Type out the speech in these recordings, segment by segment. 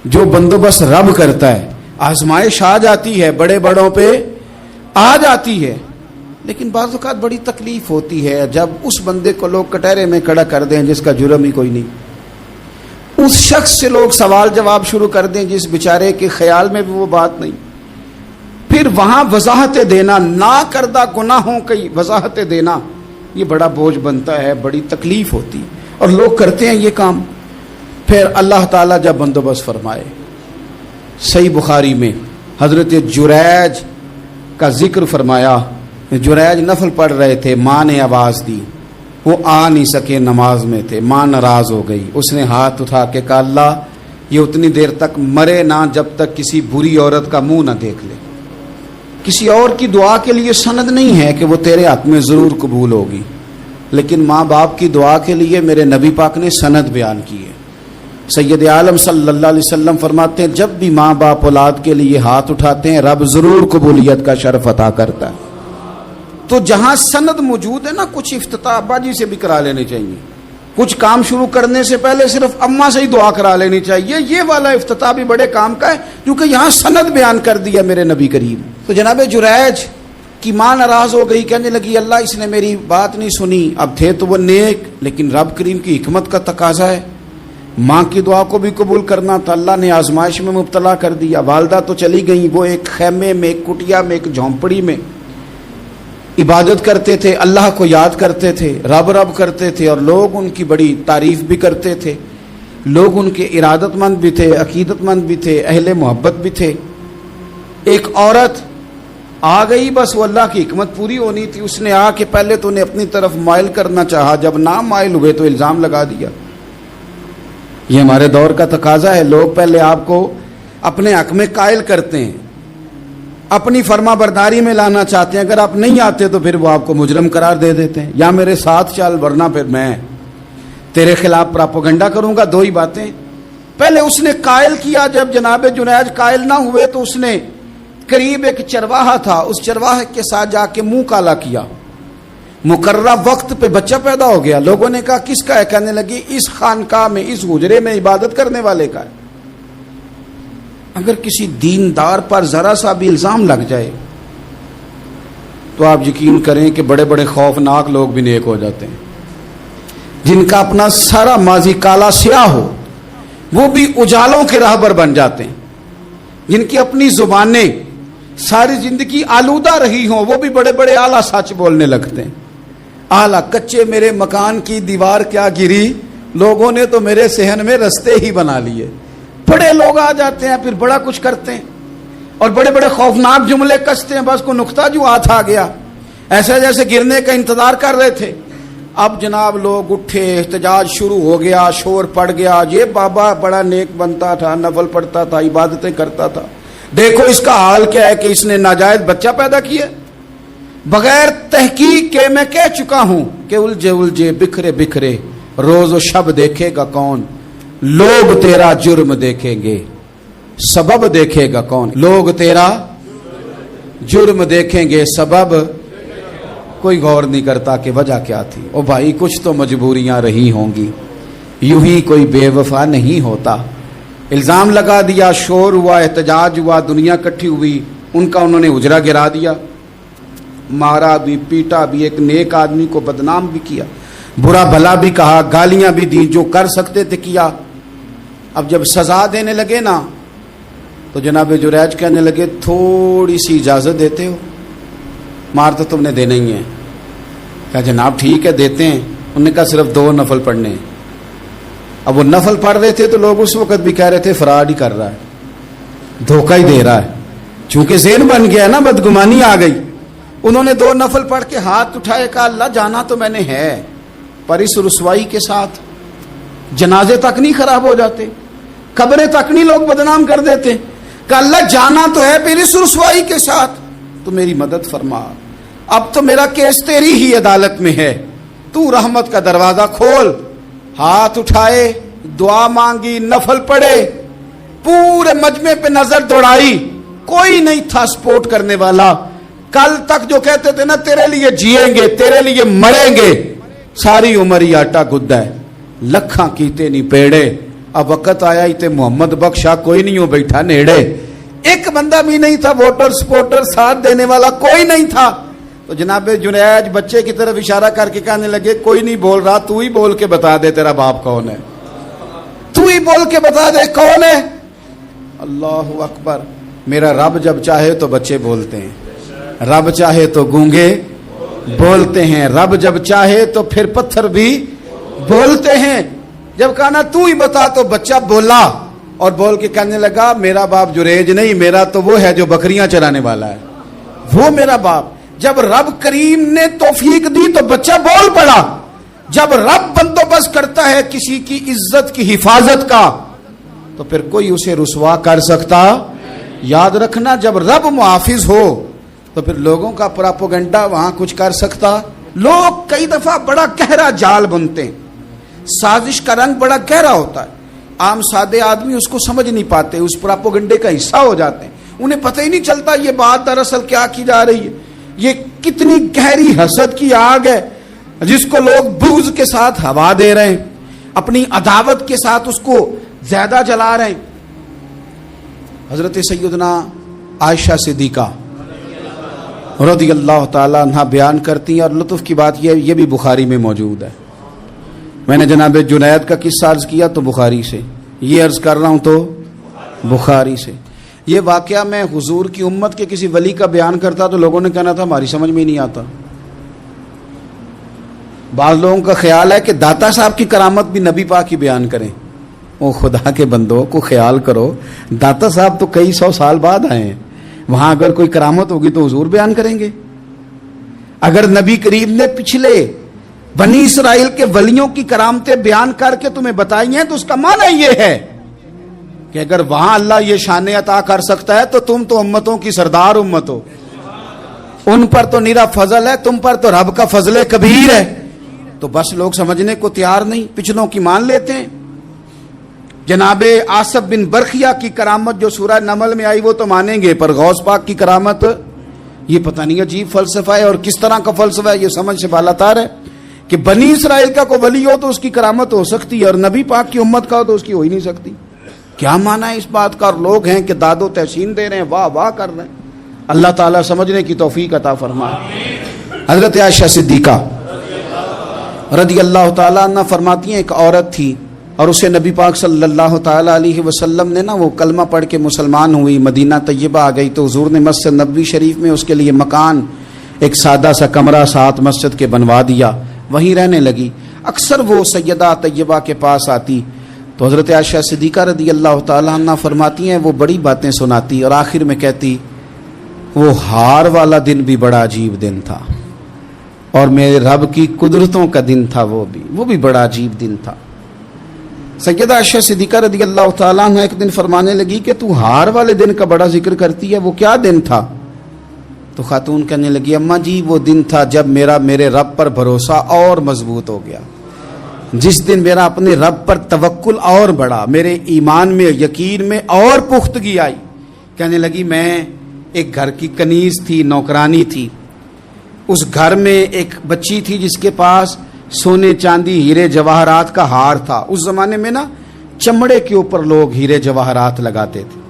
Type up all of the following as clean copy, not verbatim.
جو بندوبست رب کرتا ہے. آزمائش آ جاتی ہے, بڑے بڑوں پہ آ جاتی ہے, لیکن بعض اوقات بڑی تکلیف ہوتی ہے جب اس بندے کو لوگ کٹہرے میں کھڑا کر دیں جس کا جرم ہی کوئی نہیں, اس شخص سے لوگ سوال جواب شروع کر دیں جس بیچارے کے خیال میں بھی وہ بات نہیں. پھر وہاں وضاحتیں دینا, نہ کردہ گناہوں کی وضاحتیں دینا, یہ بڑا بوجھ بنتا ہے, بڑی تکلیف ہوتی, اور لوگ کرتے ہیں یہ کام. پھر اللہ تعالیٰ جب بندوبست فرمائے, صحیح بخاری میں حضرت جریج کا ذکر فرمایا. جریج نفل پڑھ رہے تھے, ماں نے آواز دی, وہ آ نہیں سکے, نماز میں تھے, ماں ناراض ہو گئی. اس نے ہاتھ اٹھا کے کہا اللہ یہ اتنی دیر تک مرے نہ جب تک کسی بری عورت کا منہ نہ دیکھ لے. کسی اور کی دعا کے لیے سند نہیں ہے کہ وہ تیرے حق میں ضرور قبول ہوگی, لیکن ماں باپ کی دعا کے لیے میرے نبی پاک نے سند بیان کی ہے. سید عالم صلی اللہ علیہ وسلم فرماتے ہیں جب بھی ماں باپ اولاد کے لیے ہاتھ اٹھاتے ہیں رب ضرور قبولیت کا شرف عطا کرتا ہے. تو جہاں سند موجود ہے نا, کچھ افتتاح ابا جی سے بھی کرا لینے چاہیے, کچھ کام شروع کرنے سے پہلے صرف اماں سے ہی دعا کرا لینی چاہیے. یہ والا افتتاح بھی بڑے کام کا ہے کیونکہ یہاں سند بیان کر دیا میرے نبی کریم. تو جناب جریج کی ماں ناراض ہو گئی, کہنے لگی اللہ اس نے میری بات نہیں سنی. اب تھے تو وہ نیک, لیکن رب کریم کی حکمت کا تقاضا ہے, ماں کی دعا کو بھی قبول کرنا تھا. اللہ نے آزمائش میں مبتلا کر دیا. والدہ تو چلی گئیں, وہ ایک خیمے میں, ایک کٹیا میں, ایک جھونپڑی میں عبادت کرتے تھے, اللہ کو یاد کرتے تھے, رب رب کرتے تھے, اور لوگ ان کی بڑی تعریف بھی کرتے تھے. لوگ ان کے ارادت مند بھی تھے, عقیدت مند بھی تھے, اہل محبت بھی تھے. ایک عورت آ گئی, بس وہ اللہ کی حکمت پوری ہونی تھی. اس نے آ کے پہلے تو انہیں اپنی طرف مائل کرنا چاہا, جب نہ مائل ہوئے تو الزام لگا دیا. یہ ہمارے دور کا تقاضا ہے, لوگ پہلے آپ کو اپنے حق میں قائل کرتے ہیں, اپنی فرما برداری میں لانا چاہتے ہیں. اگر آپ نہیں آتے تو پھر وہ آپ کو مجرم قرار دے دیتے ہیں, یا میرے ساتھ چل ورنہ پھر میں تیرے خلاف پراپوگنڈا کروں گا. دو ہی باتیں. پہلے اس نے قائل کیا, جب جناب جنید قائل نہ ہوئے تو اس نے قریب ایک چرواہا تھا, اس چرواہے کے ساتھ جا کے منہ کالا کیا. مقررہ وقت پہ بچہ پیدا ہو گیا. لوگوں نے کہا کس کا ہے؟ کہنے لگی اس خانقاہ میں, اس حجرے میں عبادت کرنے والے کا ہے. اگر کسی دیندار پر ذرا سا بھی الزام لگ جائے تو آپ یقین کریں کہ بڑے بڑے خوفناک لوگ بھی نیک ہو جاتے ہیں. جن کا اپنا سارا ماضی کالا سیاہ ہو وہ بھی اجالوں کے راہبر بن جاتے ہیں. جن کی اپنی زبانیں ساری زندگی آلودہ رہی ہوں وہ بھی بڑے بڑے اعلیٰ سچ بولنے لگتے ہیں. اعلیٰ کچے میرے مکان کی دیوار کیا گری, لوگوں نے تو میرے صحن میں رستے ہی بنا لیے. بڑے لوگ آ جاتے ہیں, پھر بڑا کچھ کرتے ہیں اور بڑے بڑے خوفناک جملے کستے ہیں. بس کو نقطہ جو ہاتھ آ گیا, ایسا جیسے گرنے کا انتظار کر رہے تھے. اب جناب لوگ اٹھے, احتجاج شروع ہو گیا, شور پڑ گیا. یہ بابا بڑا نیک بنتا تھا, نفل پڑھتا تھا, عبادتیں کرتا تھا, دیکھو اس کا حال کیا ہے کہ اس نے ناجائز بچہ پیدا کیا. بغیر تحقیق کے میں کہہ چکا ہوں کہ الجھے الجھے بکھرے بکھرے روز و شب دیکھے گا کون. لوگ تیرا جرم دیکھیں گے, سبب دیکھے گا کون. لوگ تیرا جرم دیکھیں گے, سبب کوئی غور نہیں کرتا کہ وجہ کیا تھی. او بھائی کچھ تو مجبوریاں رہی ہوں گی, یوں ہی کوئی بے وفا نہیں ہوتا. الزام لگا دیا, شور ہوا, احتجاج ہوا, دنیا اکٹھی ہوئی, ان کا انہوں نے حجرہ گرا دیا, مارا بھی, پیٹا بھی, ایک نیک آدمی کو بدنام بھی کیا, برا بھلا بھی کہا, گالیاں بھی دی, جو کر سکتے تھے کیا. اب جب سزا دینے لگے نا تو جناب جریج کہنے لگے تھوڑی سی اجازت دیتے ہو, مار تو تم نے دینا ہی ہے. کہا جناب ٹھیک ہے دیتے ہیں. انہوں نے کہا صرف 2 نفل پڑھنے ہیں. اب وہ نفل پڑھ رہے تھے تو لوگ اس وقت بھی کہہ رہے تھے فراڈ ہی کر رہا ہے, دھوکہ ہی دے رہا ہے, چونکہ ذہن بن گیا نا, بدگمانی آ گئی. انہوں نے 2 نفل پڑھ کے ہاتھ اٹھائے, کہا اللہ جانا تو میں نے ہے, پر اس رسوائی کے ساتھ جنازے تک نہیں خراب ہو جاتے, قبریں تک نہیں لوگ بدنام کر دیتے. کہ اللہ جانا تو ہے, پھر اس رسوائی کے ساتھ تو میری مدد فرما. اب تو میرا کیس تیری ہی عدالت میں ہے, تو رحمت کا دروازہ کھول. ہاتھ اٹھائے, دعا مانگی, نفل پڑھے, پورے مجمع پہ نظر دوڑائی, کوئی نہیں تھا سپورٹ کرنے والا. کل تک جو کہتے تھے نا تیرے لیے جیئیں گے, تیرے لیے مریں گے, ساری عمر ہی آٹا گدا ہے. لکھاں کیتے نہیں پیڑے, اب وقت آیا ہی تے محمد بخشا کوئی نہیں ہو بیٹھا نیڑے, ایک بندہ بھی نہیں تھا, ووٹر سپورٹر ساتھ دینے والا کوئی نہیں تھا. تو جناب جنید بچے کی طرف اشارہ کر کے کہنے لگے کوئی نہیں بول رہا, تو ہی بول کے بتا دے تیرا باپ کون ہے, تو ہی بول کے بتا دے کون ہے. اللہ اکبر. میرا رب جب چاہے تو بچے بولتے ہیں, رب چاہے تو گونگے بولتے ہیں, رب جب چاہے تو پھر پتھر بھی بولتے ہیں. جب کہا نا تو ہی بتا تو بچہ بولا اور بول کے کہنے لگا میرا باپ جریج نہیں, میرا تو وہ ہے جو بکریاں چرانے والا ہے, وہ میرا باپ. جب رب کریم نے توفیق دی تو بچہ بول پڑا. جب رب بندوبست کرتا ہے کسی کی عزت کی حفاظت کا تو پھر کوئی اسے رسوا کر سکتا. یاد رکھنا جب رب محافظ ہو تو پھر لوگوں کا پراپوگنڈا وہاں کچھ کر سکتا. لوگ کئی دفعہ بڑا گہرا جال بنتے ہیں, سازش کا رنگ بڑا گہرا ہوتا ہے, عام سادے آدمی اس کو سمجھ نہیں پاتے, اس پراپوگنڈے کا حصہ ہو جاتے ہیں, انہیں پتہ ہی نہیں چلتا یہ بات دراصل کیا کی جا رہی ہے. یہ کتنی گہری حسد کی آگ ہے جس کو لوگ بغض کے ساتھ ہوا دے رہے ہیں, اپنی عداوت کے ساتھ اس کو زیادہ جلا رہے ہیں. حضرت سیدنا عائشہ صدیقہ رضی اللہ تعالیٰ عنہ بیان کرتی ہیں, اور لطف کی بات یہ بھی بخاری میں موجود ہے. میں نے جناب جنید کا قصہ عرض کیا تو بخاری سے, یہ عرض کر رہا ہوں تو بخاری سے. یہ واقعہ میں حضور کی امت کے کسی ولی کا بیان کرتا تو لوگوں نے کہنا تھا ہماری سمجھ میں نہیں آتا. بعض لوگوں کا خیال ہے کہ داتا صاحب کی کرامت بھی نبی پاک کی بیان کریں. او خدا کے بندوں کو خیال کرو, داتا صاحب تو کئی سو سال بعد آئے ہیں, وہاں اگر کوئی کرامت ہوگی تو حضور بیان کریں گے. اگر نبی کریم نے پچھلے بنی اسرائیل کے ولیوں کی کرامتیں بیان کر کے تمہیں بتائی ہیں تو اس کا معنی یہ ہے کہ اگر وہاں اللہ یہ شان عطا کر سکتا ہے تو تم تو امتوں کی سردار امت ہو, ان پر تو نیرا فضل ہے, تم پر تو رب کا فضل کبیر ہے. تو بس لوگ سمجھنے کو تیار نہیں, پچھلوں کی مان لیتے ہیں. جناب آصف بن برخیہ کی کرامت جو سورہ نمل میں آئی وہ تو مانیں گے, پر غوث پاک کی کرامت یہ پتہ نہیں عجیب فلسفہ ہے, اور کس طرح کا فلسفہ ہے یہ سمجھ سے بالاتار ہے کہ بنی اسرائیل کا کوئی ولی ہو تو اس کی کرامت ہو سکتی ہے اور نبی پاک کی امت کا ہو تو اس کی ہو ہی نہیں سکتی. کیا معنی ہے اس بات کا؟ اور لوگ ہیں کہ داد و تحسین دے رہے ہیں, واہ واہ کر رہے ہیں. اللہ تعالیٰ سمجھنے کی توفیق عطا فرمائے. حضرت عائشہ صدیقہ رضی اللہ تعالیٰ عنہ فرماتی ہیں ایک عورت تھی اور اسے نبی پاک صلی اللہ تعالیٰ علیہ وسلم نے وہ کلمہ پڑھ کے مسلمان ہوئی, مدینہ طیبہ آ گئی تو حضور نے مسجد نبوی شریف میں اس کے لیے مکان, ایک سادہ سا کمرہ ساتھ مسجد کے بنوا دیا, وہیں رہنے لگی. اکثر وہ سیدہ طیبہ کے پاس آتی تو حضرت عائشہ صدیقہ رضی اللہ تعالیٰ عنہ فرماتی ہیں وہ بڑی باتیں سناتی اور آخر میں کہتی وہ ہار والا دن بھی بڑا عجیب دن تھا اور میرے رب کی قدرتوں کا دن تھا, وہ بھی بڑا عجیب دن تھا. سیدہ عائشہ صدیقہ رضی اللہ تعالیٰ عنہ ایک دن فرمانے لگی کہ تو ہار والے دن کا بڑا ذکر کرتی ہے, وہ کیا دن تھا؟ تو خاتون کہنے لگی اماں جی وہ دن تھا جب میرے رب پر بھروسہ اور مضبوط ہو گیا, جس دن میرا اپنے رب پر توکل اور بڑھا, میرے ایمان میں یقین میں اور پختگی آئی. کہنے لگی میں ایک گھر کی کنیز تھی, نوکرانی تھی, اس گھر میں ایک بچی تھی جس کے پاس سونے چاندی ہیرے جواہرات کا ہار تھا. اس زمانے میں چمڑے کے اوپر لوگ ہیرے جواہرات لگاتے تھے,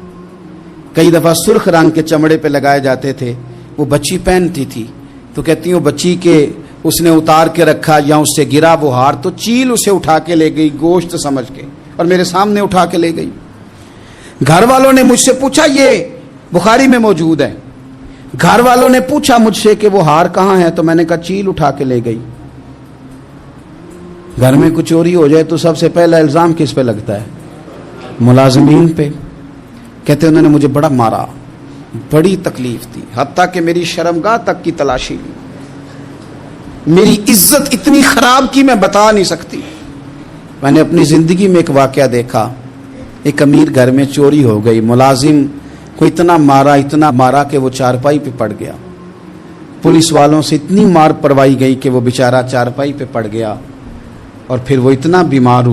کئی دفعہ سرخ رنگ کے چمڑے پہ لگائے جاتے تھے. وہ بچی پہنتی تھی تو کہتی ہوں بچی کے اس نے اتار کے رکھا یا اس سے گرا وہ ہار تو چیل اسے اٹھا کے لے گئی گوشت سمجھ کے اور میرے سامنے اٹھا کے لے گئی. گھر والوں نے مجھ سے پوچھا, یہ بخاری میں موجود ہے, گھر والوں نے پوچھا مجھ سے کہ وہ ہار کہاں ہے تو میں نے کہا چیل اٹھا کے لے گئی. گھر میں کچھ چوری ہو جائے تو سب سے پہلا الزام کس پہ لگتا ہے؟ ملازمین پہ. کہتے انہوں نے مجھے بڑا مارا, بڑی تکلیف تھی, حتیٰ کہ میری شرمگاہ تک کی تلاشی لی, میری عزت اتنی خراب کی میں بتا نہیں سکتی. میں نے اپنی زندگی میں ایک واقعہ دیکھا, ایک امیر گھر میں چوری ہو گئی, ملازم کو اتنا مارا کہ وہ چارپائی پہ پڑ گیا. پولیس والوں سے اتنی مار پروائی گئی کہ وہ بیچارہ چارپائی پہ پڑ گیا اور پھر وہ اتنا بیمار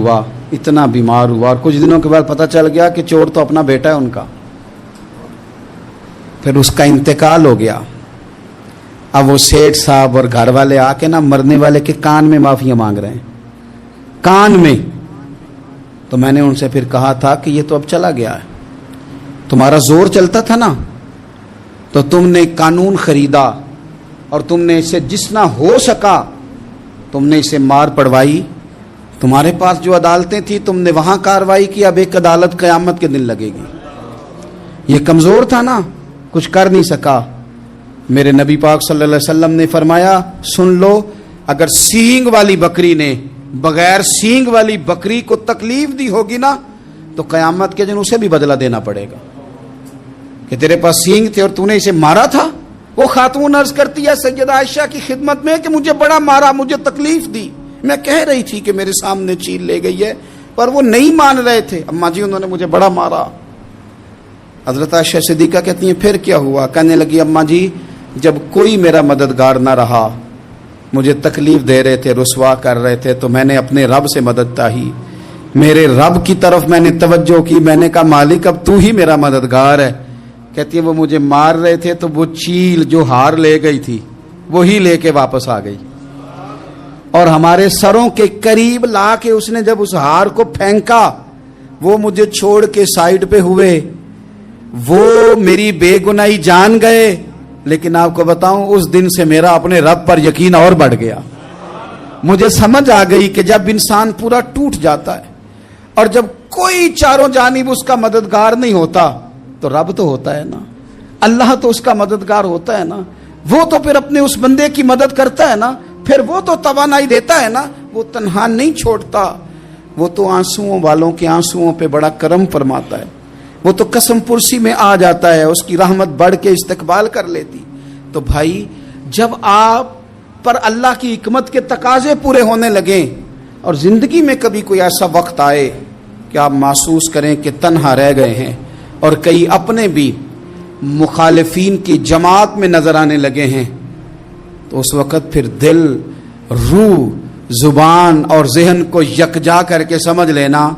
ہوا اور کچھ دنوں کے بعد پتہ چل گیا کہ چور تو اپنا بیٹا ہے ان کا. پھر اس کا انتقال ہو گیا. اب وہ سیٹھ صاحب اور گھر والے آ کے مرنے والے کے کان میں معافیاں مانگ رہے ہیں, کان میں تو میں نے ان سے پھر کہا تھا کہ یہ تو اب چلا گیا ہے، تمہارا زور چلتا تھا نا، تو تم نے قانون خریدا اور تم نے اسے جتنا ہو سکا تم نے اسے مار پڑوائی، تمہارے پاس جو عدالتیں تھیں تم نے وہاں کارروائی کی، اب ایک عدالت قیامت کے دن لگے گی۔ یہ کمزور تھا نا، کچھ کر نہیں سکا۔ میرے نبی پاک صلی اللہ علیہ وسلم نے فرمایا سن لو، اگر سینگ والی بکری نے بغیر سینگ والی بکری کو تکلیف دی ہوگی نا تو قیامت کے دن اسے بھی بدلہ دینا پڑے گا کہ تیرے پاس سینگ تھے اور تو نے اسے مارا تھا۔ وہ خاتون عرض کرتی ہے سیدہ عائشہ کی خدمت میں کہ مجھے بڑا مارا، مجھے تکلیف دی، میں کہہ رہی تھی کہ میرے سامنے چیل لے گئی ہے پر وہ نہیں مان رہے تھے، اماں جی انہوں نے مجھے بڑا مارا۔ حضرت عائشہ صدیقہ کہتی ہیں پھر کیا ہوا؟ کہنے لگی اماں جی جب کوئی میرا مددگار نہ رہا، مجھے تکلیف دے رہے تھے، رسوا کر رہے تھے، تو میں نے اپنے رب سے مدد چاہی، میرے رب کی طرف میں نے توجہ کی، میں نے کہا مالک اب تو ہی میرا مددگار ہے۔ کہتی ہے وہ مجھے مار رہے تھے تو وہ چیل جو ہار لے گئی تھی وہی لے کے واپس آ گئی، اور ہمارے سروں کے قریب لا کے اس نے جب اس ہار کو پھینکا وہ مجھے چھوڑ کے سائیڈ پہ ہوئے، وہ میری بے گناہی جان گئے، لیکن آپ کو بتاؤں اس دن سے میرا اپنے رب پر یقین اور بڑھ گیا۔ مجھے سمجھ آ گئی کہ جب انسان پورا ٹوٹ جاتا ہے اور جب کوئی چاروں جانب اس کا مددگار نہیں ہوتا تو رب تو ہوتا ہے نا، اللہ تو اس کا مددگار ہوتا ہے نا، وہ تو پھر اپنے اس بندے کی مدد کرتا ہے نا، پھر وہ تو توانائی دیتا ہے نا، وہ تنہا نہیں چھوڑتا، وہ تو آنسوؤں والوں کے آنسوؤں پہ بڑا کرم فرماتا ہے، وہ تو قسم پرسی میں آ جاتا ہے، اس کی رحمت بڑھ کے استقبال کر لیتی۔ تو بھائی جب آپ پر اللہ کی حکمت کے تقاضے پورے ہونے لگیں اور زندگی میں کبھی کوئی ایسا وقت آئے کہ آپ محسوس کریں کہ تنہا رہ گئے ہیں اور کئی اپنے بھی مخالفین کی جماعت میں نظر آنے لگے ہیں، تو اس وقت پھر دل، روح، زبان اور ذہن کو یکجا کر کے سمجھ لینا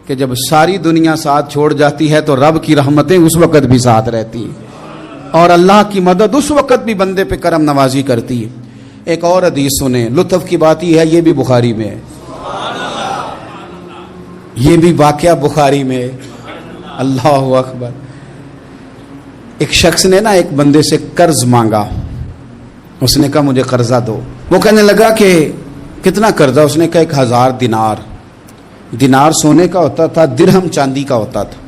کہ جب ساری دنیا ساتھ چھوڑ جاتی ہے تو رب کی رحمتیں اس وقت بھی ساتھ رہتی ہیں اور اللہ کی مدد اس وقت بھی بندے پہ کرم نوازی کرتی ہے۔ ایک اور حدیث سنیں، لطف کی بات یہ ہے یہ بھی بخاری میں ہے، یہ بھی واقعہ بخاری میں ہے۔ اللہ اکبر۔ ایک شخص نے نا ایک بندے سے قرض مانگا، اس نے کہا مجھے قرضہ دو، وہ کہنے لگا کہ کتنا قرضہ؟ اس نے کہا 1000 دینار، دینار سونے کا ہوتا تھا، درہم چاندی کا ہوتا تھا،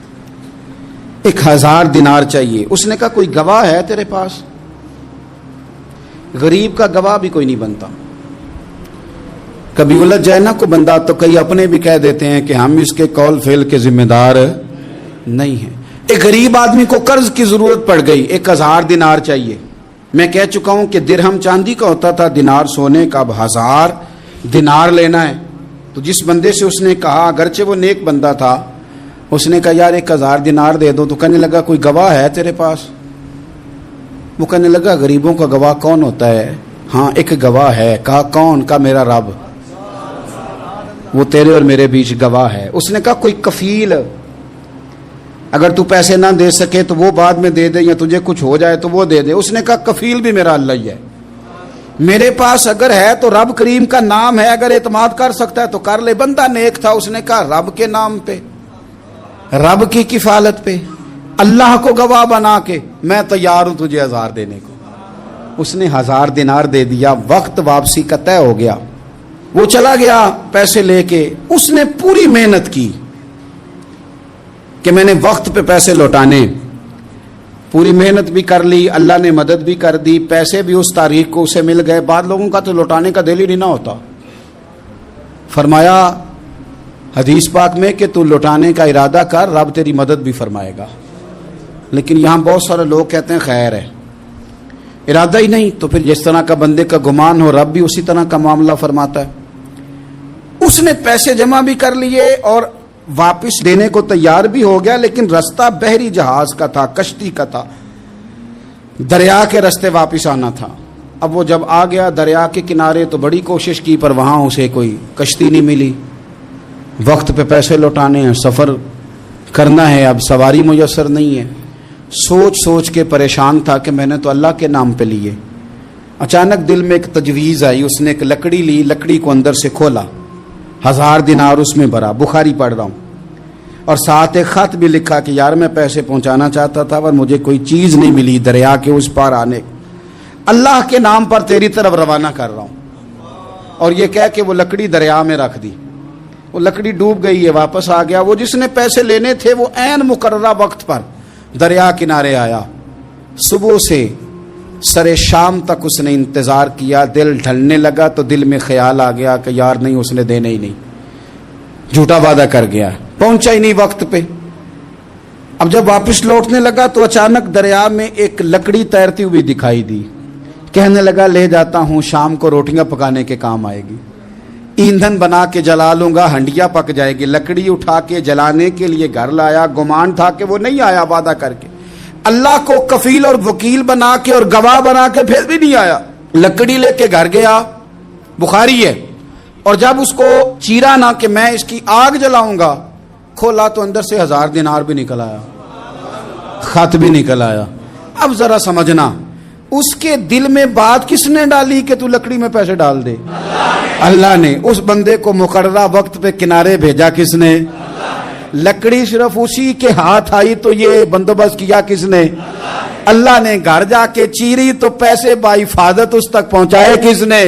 1000 دینار چاہیے۔ اس نے کہا کوئی گواہ ہے تیرے پاس؟ غریب کا گواہ بھی کوئی نہیں بنتا، کبھی الجھ جائے نا کوئی بندہ تو کئی اپنے بھی کہہ دیتے ہیں کہ ہم اس کے قول فعل کے ذمہ دار نہیں ہیں۔ ایک غریب آدمی کو قرض کی ضرورت پڑ گئی، 1000 دینار چاہیے۔ میں کہہ چکا ہوں کہ درہم چاندی کا ہوتا تھا، دینار سونے کا، اب 1000 دینار لینا ہے۔ تو جس بندے سے اس نے کہا، اگرچہ وہ نیک بندہ تھا، اس نے کہا یار 1000 دینار دے دو، تو کہنے لگا کوئی گواہ ہے تیرے پاس؟ وہ کہنے لگا غریبوں کا گواہ کون ہوتا ہے؟ ہاں ایک گواہ ہے۔ کہا کون؟ کہا میرا رب، وہ تیرے اور میرے بیچ گواہ ہے۔ اس نے کہا کوئی کفیل، اگر تو پیسے نہ دے سکے تو وہ بعد میں دے دے، یا تجھے کچھ ہو جائے تو وہ دے دے۔ اس نے کہا کفیل بھی میرا اللہ ہی ہے، میرے پاس اگر ہے تو رب کریم کا نام ہے، اگر اعتماد کر سکتا ہے تو کر لے۔ بندہ نیک تھا، اس نے کہا رب کے نام پہ، رب کی کفالت پہ، اللہ کو گواہ بنا کے میں تیار ہوں تجھے 1000 دینے کو۔ اس نے 1000 دینار دے دیا، وقت واپسی کا طے ہو گیا، وہ چلا گیا پیسے لے کے۔ اس نے پوری محنت کی کہ میں نے وقت پہ پیسے لوٹانے، پوری محنت بھی کر لی، اللہ نے مدد بھی کر دی، پیسے بھی اس تاریخ کو اسے مل گئے۔ بعض لوگوں کا تو لوٹانے کا دل ہی نہیں نہ ہوتا۔ فرمایا حدیث پاک میں کہ تو لوٹانے کا ارادہ کر، رب تیری مدد بھی فرمائے گا۔ لیکن یہاں بہت سارے لوگ کہتے ہیں خیر ہے، ارادہ ہی نہیں، تو پھر جس طرح کا بندے کا گمان ہو رب بھی اسی طرح کا معاملہ فرماتا ہے۔ اس نے پیسے جمع بھی کر لیے اور واپس دینے کو تیار بھی ہو گیا، لیکن رستہ بحری جہاز کا تھا، کشتی کا تھا، دریا کے رستے واپس آنا تھا۔ اب وہ جب آ گیا دریا کے کنارے تو بڑی کوشش کی، پر وہاں اسے کوئی کشتی نہیں ملی۔ وقت پہ پیسے لوٹانے ہیں، سفر کرنا ہے، اب سواری میسر نہیں ہے۔ سوچ سوچ کے پریشان تھا کہ میں نے تو اللہ کے نام پہ لیے۔ اچانک دل میں ایک تجویز آئی، اس نے ایک لکڑی لی، لکڑی کو اندر سے کھولا، 1000 دینار اس میں بھرا۔ بخاری پڑھ رہا ہوں، اور ساتھ ایک خط بھی لکھا کہ یار میں پیسے پہنچانا چاہتا تھا پر مجھے کوئی چیز نہیں ملی دریا کے اس پار آنے، اللہ کے نام پر تیری طرف روانہ کر رہا ہوں۔ اور یہ کہہ کہ وہ لکڑی دریا میں رکھ دی، وہ لکڑی ڈوب گئی ہے، واپس آ گیا۔ وہ جس نے پیسے لینے تھے وہ عین مقررہ وقت پر دریا کنارے آیا، صبح سے سر شام تک اس نے انتظار کیا۔ دل ڈھلنے لگا تو دل میں خیال آ گیا کہ یار نہیں، اس نے دینے ہی نہیں، جھوٹا وعدہ کر گیا، پہنچا ہی نہیں وقت پہ۔ اب جب واپس لوٹنے لگا تو اچانک دریا میں ایک لکڑی تیرتی ہوئی دکھائی دی۔ کہنے لگا لے جاتا ہوں، شام کو روٹیاں پکانے کے کام آئے گی، ایندھن بنا کے جلا لوں گا، ہنڈیا پک جائے گی۔ لکڑی اٹھا کے جلانے کے لیے گھر لایا، گمان تھا کہ وہ نہیں آیا وعدہ کر کے، اللہ کو کفیل اور وکیل بنا کے اور گواہ بنا کے پھر بھی نہیں آیا۔ لکڑی لے کے گھر گیا، بخاری ہے، اور جب اس کو چیرا نہ کہ میں اس کی آگ جلاؤں گا، کھولا تو اندر سے 1000 دینار بھی نکل آیا، خط بھی نکل آیا۔ اب ذرا سمجھنا، اس کے دل میں بات کس نے ڈالی کہ تو لکڑی میں پیسے ڈال دے؟ اللہ نے۔ اس بندے کو مقررہ وقت پہ کنارے بھیجا کس نے؟ لکڑی صرف اسی کے ہاتھ آئی تو یہ بندوبست کیا کس نے؟ اللہ نے۔ گھر جا کے چیری تو پیسے با حفاظت اس تک پہنچائے کس نے؟